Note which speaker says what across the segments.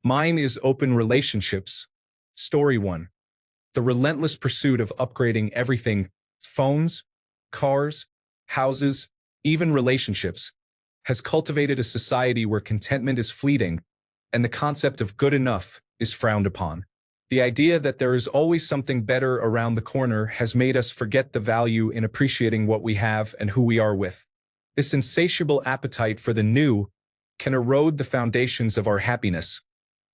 Speaker 1: Mine is open relationships. Story 1. The relentless pursuit of upgrading everything, phones, cars, houses, even relationships, has cultivated a society where contentment is fleeting and the concept of good enough is frowned upon. The idea that there is always something better around the corner has made us forget the value in appreciating what we have and who we are with. This insatiable appetite for the new can erode the foundations of our happiness,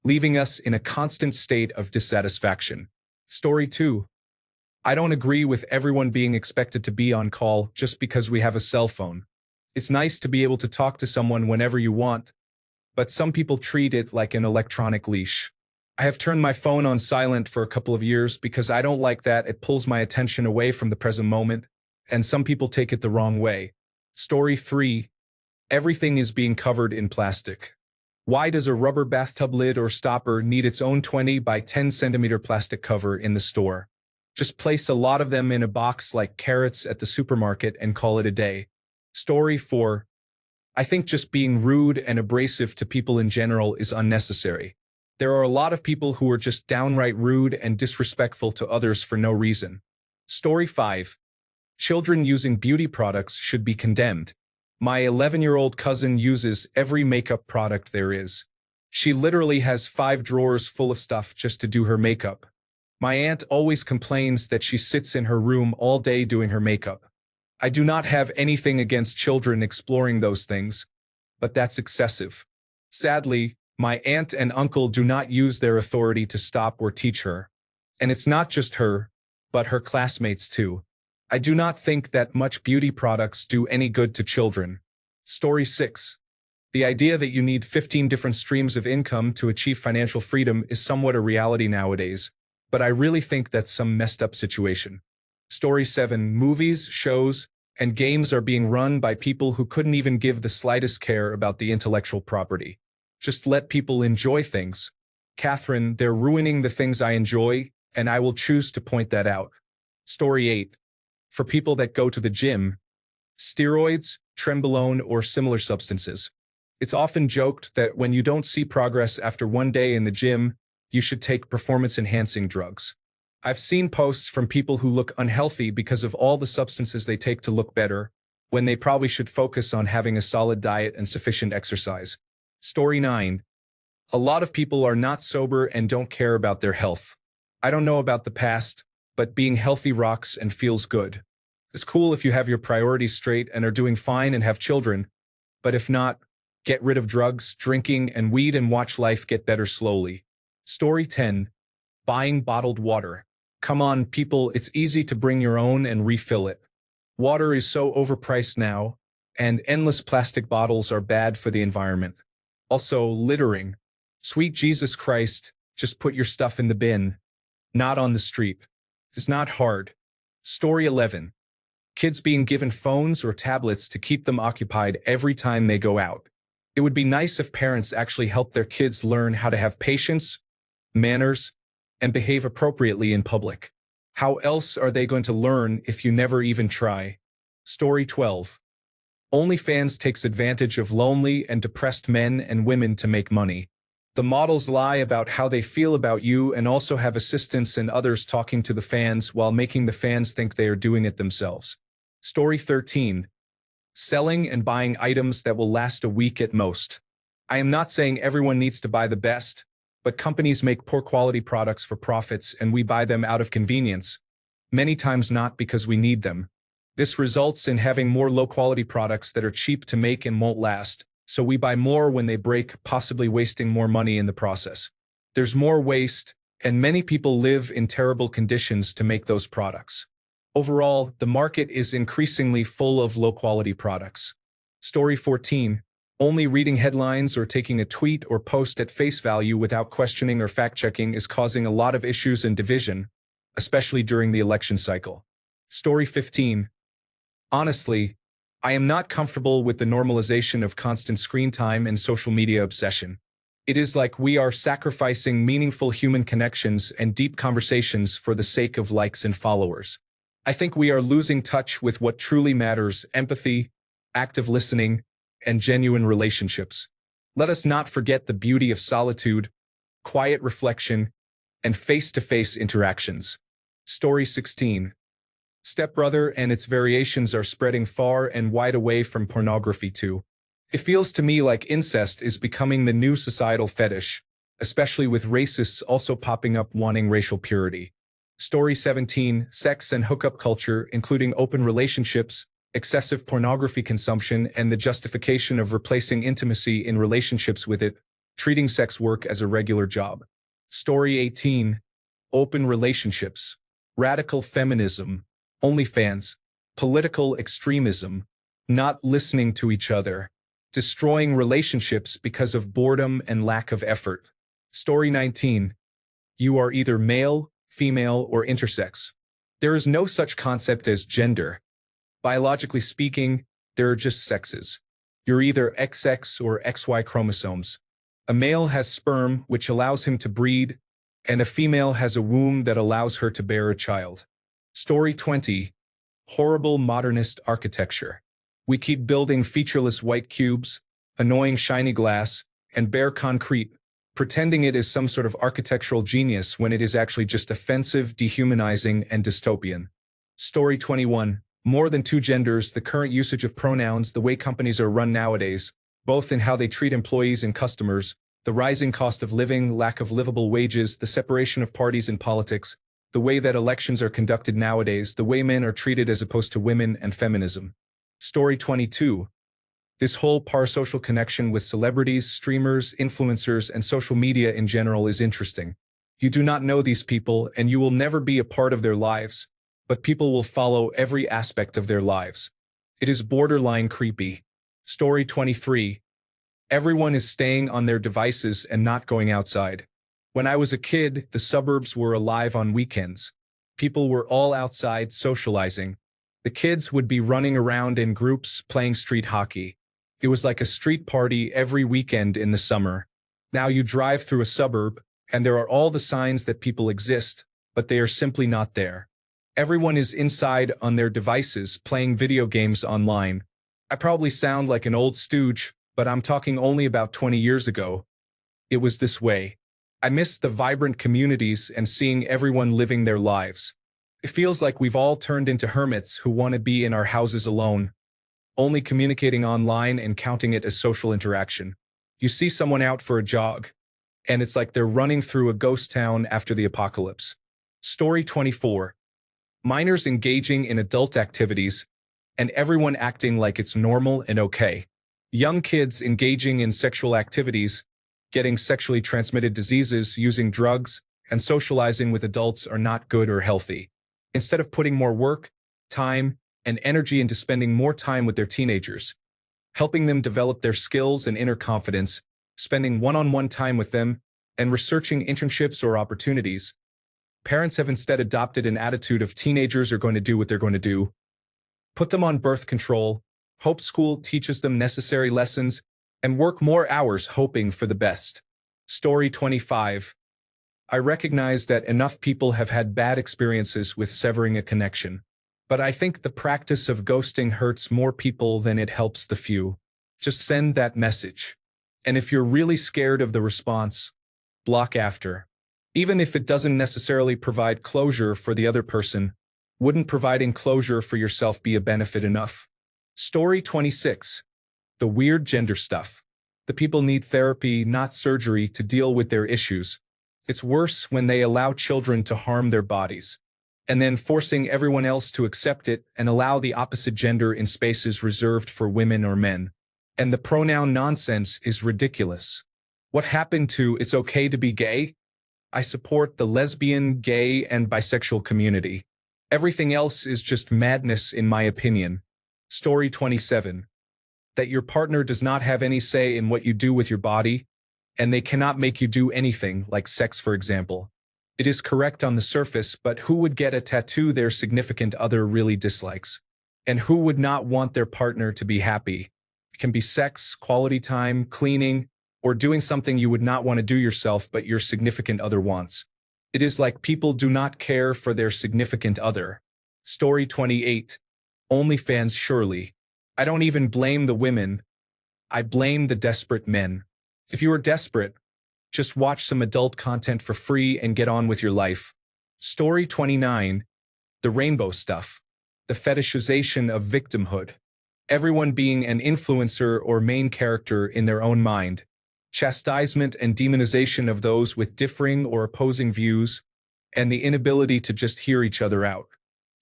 Speaker 1: leaving us in a constant state of dissatisfaction. Story 2. I don't agree with everyone being expected to be on call just because we have a cell phone. It's nice to be able to talk to someone whenever you want, but some people treat it like an electronic leash. I have turned my phone on silent for a couple of years because I don't like that it pulls my attention away from the present moment, and some people take it the wrong way. Story 3. Everything is being covered in plastic. Why does a rubber bathtub lid or stopper need its own 20 by 10 centimeter plastic cover in the store? Just place a lot of them in a box like carrots at the supermarket and call it a day. Story 4. I think just being rude and abrasive to people in general is unnecessary. There are a lot of people who are just downright rude and disrespectful to others for no reason. Story 5. Children using beauty products should be condemned. My 11-year-old cousin uses every makeup product there is. She literally has 5 drawers full of stuff just to do her makeup. My aunt always complains that she sits in her room all day doing her makeup. I do not have anything against children exploring those things, but that's excessive. Sadly, my aunt and uncle do not use their authority to stop or teach her. And it's not just her, but her classmates too. I do not think that much beauty products do any good to children. Story 6. The idea that you need 15 different streams of income to achieve financial freedom is somewhat a reality nowadays, but I really think that's some messed up situation. Story 7. Movies, shows, and games are being run by people who couldn't even give the slightest care about the intellectual property. Just let people enjoy things. Catherine, they're ruining the things I enjoy, and I will choose to point that out. Story 8. For people that go to the gym, steroids, trenbolone, or similar substances. It's often joked that when you don't see progress after one day in the gym, you should take performance-enhancing drugs. I've seen posts from people who look unhealthy because of all the substances they take to look better, when they probably should focus on having a solid diet and sufficient exercise. Story 9. A lot of people are not sober and don't care about their health. I don't know about the past, but being healthy rocks and feels good. It's cool if you have your priorities straight and are doing fine and have children, but if not, get rid of drugs, drinking, and weed and watch life get better slowly. Story 10. Buying bottled water. Come on, people, it's easy to bring your own and refill it. Water is so overpriced now, and endless plastic bottles are bad for the environment. Also, littering. Sweet Jesus Christ, just put your stuff in the bin, not on the street. It's not hard. Story 11. Kids being given phones or tablets to keep them occupied every time they go out. It would be nice if parents actually helped their kids learn how to have patience, manners, and behave appropriately in public. How else are they going to learn if you never even try? Story 12. OnlyFans takes advantage of lonely and depressed men and women to make money. The models lie about how they feel about you and also have assistants and others talking to the fans while making the fans think they are doing it themselves. Story 13. Selling and buying items that will last a week at most. I am not saying everyone needs to buy the best, but companies make poor quality products for profits and we buy them out of convenience, many times not because we need them. This results in having more low-quality products that are cheap to make and won't last, so we buy more when they break, possibly wasting more money in the process. There's more waste, and many people live in terrible conditions to make those products. Overall, the market is increasingly full of low-quality products. Story 14. Only reading headlines or taking a tweet or post at face value without questioning or fact-checking is causing a lot of issues and division, especially during the election cycle. Story 15. Honestly, I am not comfortable with the normalization of constant screen time and social media obsession. It is like we are sacrificing meaningful human connections and deep conversations for the sake of likes and followers. I think we are losing touch with what truly matters: empathy, active listening, and genuine relationships. Let us not forget the beauty of solitude, quiet reflection, and face-to-face interactions. Story 16. Stepbrother and its variations are spreading far and wide away from pornography too. It feels to me like incest is becoming the new societal fetish, especially with racists also popping up wanting racial purity. Story 17. Sex and hookup culture, including open relationships, excessive pornography consumption, and the justification of replacing intimacy in relationships with it, treating sex work as a regular job. Story 18. Open relationships, radical feminism, OnlyFans, political extremism, not listening to each other, destroying relationships because of boredom and lack of effort. Story 19. You are either male, female, or intersex. There is no such concept as gender. Biologically speaking, there are just sexes. You're either XX or XY chromosomes. A male has sperm, which allows him to breed, and a female has a womb that allows her to bear a child. Story 20. Horrible modernist architecture. We keep building featureless white cubes, annoying shiny glass, and bare concrete, pretending it is some sort of architectural genius when it is actually just offensive, dehumanizing, and dystopian. Story 21. More than two genders, the current usage of pronouns, the way companies are run nowadays, both in how they treat employees and customers, the rising cost of living, lack of livable wages, the separation of parties in politics, the way that elections are conducted nowadays, the way men are treated as opposed to women, and feminism. Story 22. This whole parasocial connection with celebrities, streamers, influencers, and social media in general is interesting. You do not know these people, and you will never be a part of their lives, but people will follow every aspect of their lives. It is borderline creepy. Story 23. Everyone is staying on their devices and not going outside. When I was a kid, the suburbs were alive on weekends. People were all outside socializing. The kids would be running around in groups playing street hockey. It was like a street party every weekend in the summer. Now you drive through a suburb, and there are all the signs that people exist, but they are simply not there. Everyone is inside on their devices playing video games online. I probably sound like an old stooge, but I'm talking only about 20 years ago. It was this way. I miss the vibrant communities and seeing everyone living their lives. It feels like we've all turned into hermits who want to be in our houses alone, only communicating online and counting it as social interaction. You see someone out for a jog, and it's like they're running through a ghost town after the apocalypse. Story 24. Minors engaging in adult activities, and everyone acting like it's normal and okay. Young kids engaging in sexual activities, getting sexually transmitted diseases, using drugs, and socializing with adults are not good or healthy. Instead of putting more work, time, and energy into spending more time with their teenagers, helping them develop their skills and inner confidence, spending one-on-one time with them, and researching internships or opportunities, parents have instead adopted an attitude of teenagers are going to do what they're going to do. Put them on birth control, hope school teaches them necessary lessons, and work more hours hoping for the best. Story 25. I recognize that enough people have had bad experiences with severing a connection, but I think the practice of ghosting hurts more people than it helps the few. Just send that message. And if you're really scared of the response, block after. Even if it doesn't necessarily provide closure for the other person, wouldn't providing closure for yourself be a benefit enough? Story 26. The weird gender stuff. The people need therapy, not surgery, to deal with their issues. It's worse when they allow children to harm their bodies, and then forcing everyone else to accept it and allow the opposite gender in spaces reserved for women or men. And the pronoun nonsense is ridiculous. What happened to "it's okay to be gay"? I support the lesbian, gay, and bisexual community. Everything else is just madness in my opinion. Story 27. That your partner does not have any say in what you do with your body, and they cannot make you do anything, like sex for example. It is correct on the surface, but who would get a tattoo their significant other really dislikes? And who would not want their partner to be happy? It can be sex, quality time, cleaning, or doing something you would not want to do yourself but your significant other wants. It is like people do not care for their significant other. Story 28. OnlyFans surely. I don't even blame the women. I blame the desperate men. If you are desperate, Just watch some adult content for free and get on with your life. Story 29. The rainbow stuff. The fetishization of victimhood. Everyone being an influencer or main character in their own mind. Chastisement and demonization of those with differing or opposing views, and the inability to just hear each other out.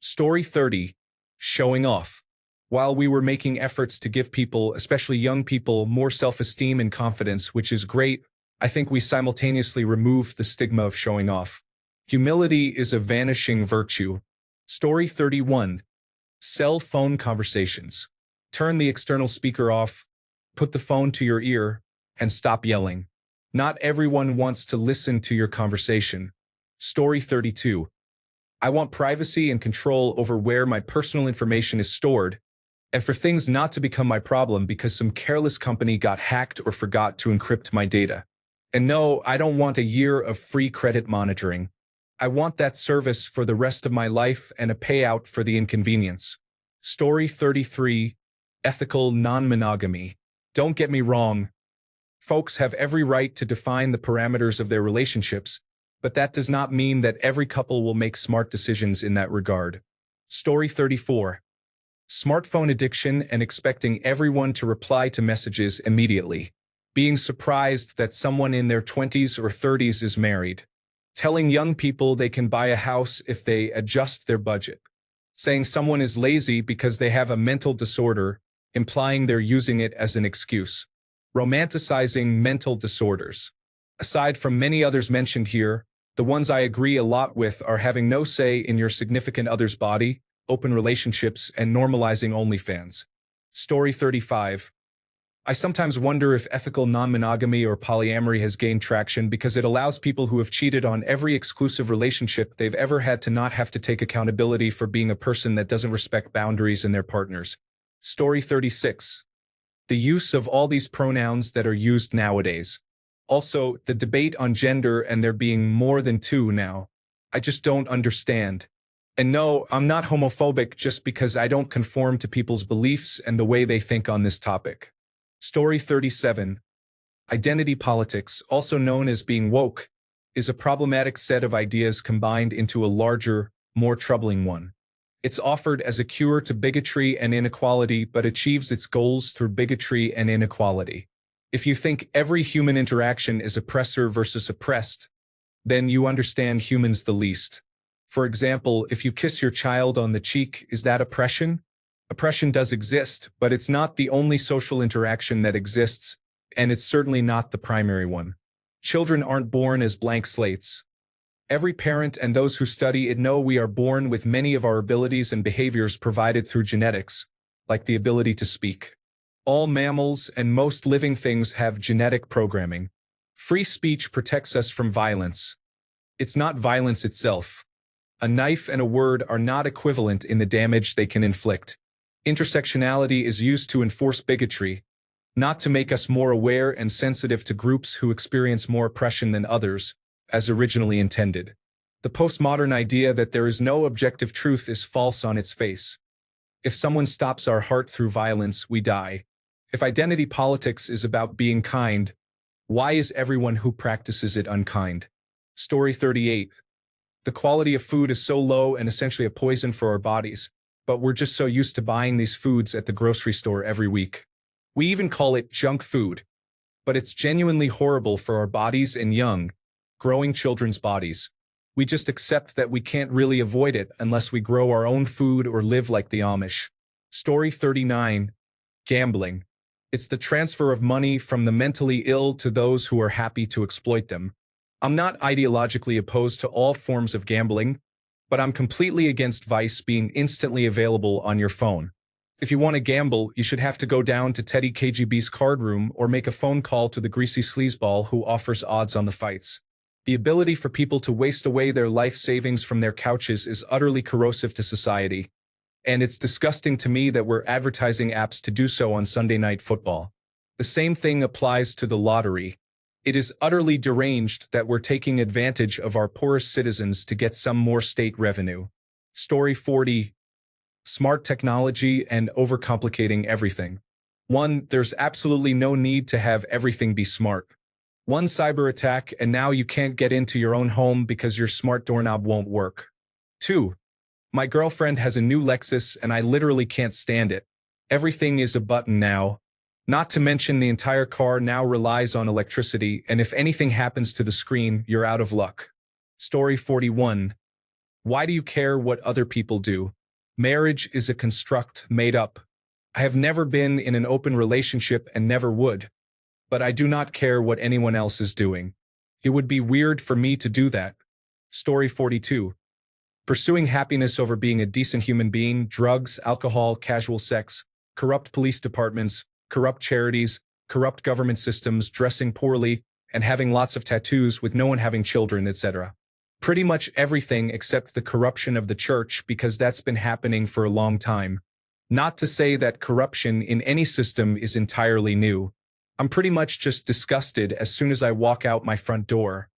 Speaker 1: Story 30. Showing off. While we were making efforts to give people, especially young people, more self-esteem and confidence, which is great, I think we simultaneously removed the stigma of showing off. Humility is a vanishing virtue. Story 31. Cell phone conversations. Turn the external speaker off, put the phone to your ear, and stop yelling. Not everyone wants to listen to your conversation. Story 32. I want privacy and control over where my personal information is stored, and for things not to become my problem because some careless company got hacked or forgot to encrypt my data. And no, I don't want a year of free credit monitoring. I want that service for the rest of my life and a payout for the inconvenience. Story 33. Ethical non-monogamy. Don't get me wrong. Folks have every right to define the parameters of their relationships, but that does not mean that every couple will make smart decisions in that regard. Story 34. Smartphone addiction and expecting everyone to reply to messages immediately. Being surprised that someone in their 20s or 30s is married. Telling young people they can buy a house if they adjust their budget. Saying someone is lazy because they have a mental disorder, implying they're using it as an excuse. Romanticizing mental disorders. Aside from many others mentioned here, the ones I agree a lot with are having no say in your significant other's body, open relationships, and normalizing OnlyFans. Story 35. I sometimes wonder if ethical non-monogamy or polyamory has gained traction because it allows people who have cheated on every exclusive relationship they've ever had to not have to take accountability for being a person that doesn't respect boundaries in their partners. Story 36. The use of all these pronouns that are used nowadays. Also, the debate on gender and there being more than two now. I just don't understand. And no, I'm not homophobic just because I don't conform to people's beliefs and the way they think on this topic. Story 37. Identity politics, also known as being woke, is a problematic set of ideas combined into a larger, more troubling one. It's offered as a cure to bigotry and inequality, but achieves its goals through bigotry and inequality. If you think every human interaction is oppressor versus oppressed, then you understand humans the least. For example, if you kiss your child on the cheek, is that oppression? Oppression does exist, but it's not the only social interaction that exists, and it's certainly not the primary one. Children aren't born as blank slates. Every parent and those who study it know we are born with many of our abilities and behaviors provided through genetics, like the ability to speak. All mammals and most living things have genetic programming. Free speech protects us from violence. It's not violence itself. A knife and a word are not equivalent in the damage they can inflict. Intersectionality is used to enforce bigotry, not to make us more aware and sensitive to groups who experience more oppression than others, as originally intended. The postmodern idea that there is no objective truth is false on its face. If someone stops our heart through violence, we die. If identity politics is about being kind, why is everyone who practices it unkind? Story 38. The quality of food is so low and essentially a poison for our bodies, but we're just so used to buying these foods at the grocery store every week. We even call it junk food, but it's genuinely horrible for our bodies and young, growing children's bodies. We just accept that we can't really avoid it unless we grow our own food or live like the Amish. Story 39. Gambling. It's the transfer of money from the mentally ill to those who are happy to exploit them. I'm not ideologically opposed to all forms of gambling, but I'm completely against vice being instantly available on your phone. If you want to gamble, you should have to go down to Teddy KGB's card room or make a phone call to the greasy sleazeball who offers odds on the fights. The ability for people to waste away their life savings from their couches is utterly corrosive to society, and it's disgusting to me that we're advertising apps to do so on Sunday Night Football. The same thing applies to the lottery. It is utterly deranged that we're taking advantage of our poorest citizens to get some more state revenue. Story 40. Smart technology and overcomplicating everything. 1. There's absolutely no need to have everything be smart. One cyber attack, and now you can't get into your own home because your smart doorknob won't work. 2. My girlfriend has a new Lexus and I literally can't stand it. Everything is a button now. Not to mention the entire car now relies on electricity, and if anything happens to the screen, you're out of luck. Story 41. Why do you care what other people do? Marriage is a construct made up. I have never been in an open relationship and never would. But I do not care what anyone else is doing. It would be weird for me to do that. Story 42. Pursuing happiness over being a decent human being, drugs, alcohol, casual sex, corrupt police departments, corrupt charities, corrupt government systems, dressing poorly, and having lots of tattoos with no one having children, etc. Pretty much everything except the corruption of the church, because that's been happening for a long time. Not to say that corruption in any system is entirely new. I'm pretty much just disgusted as soon as I walk out my front door.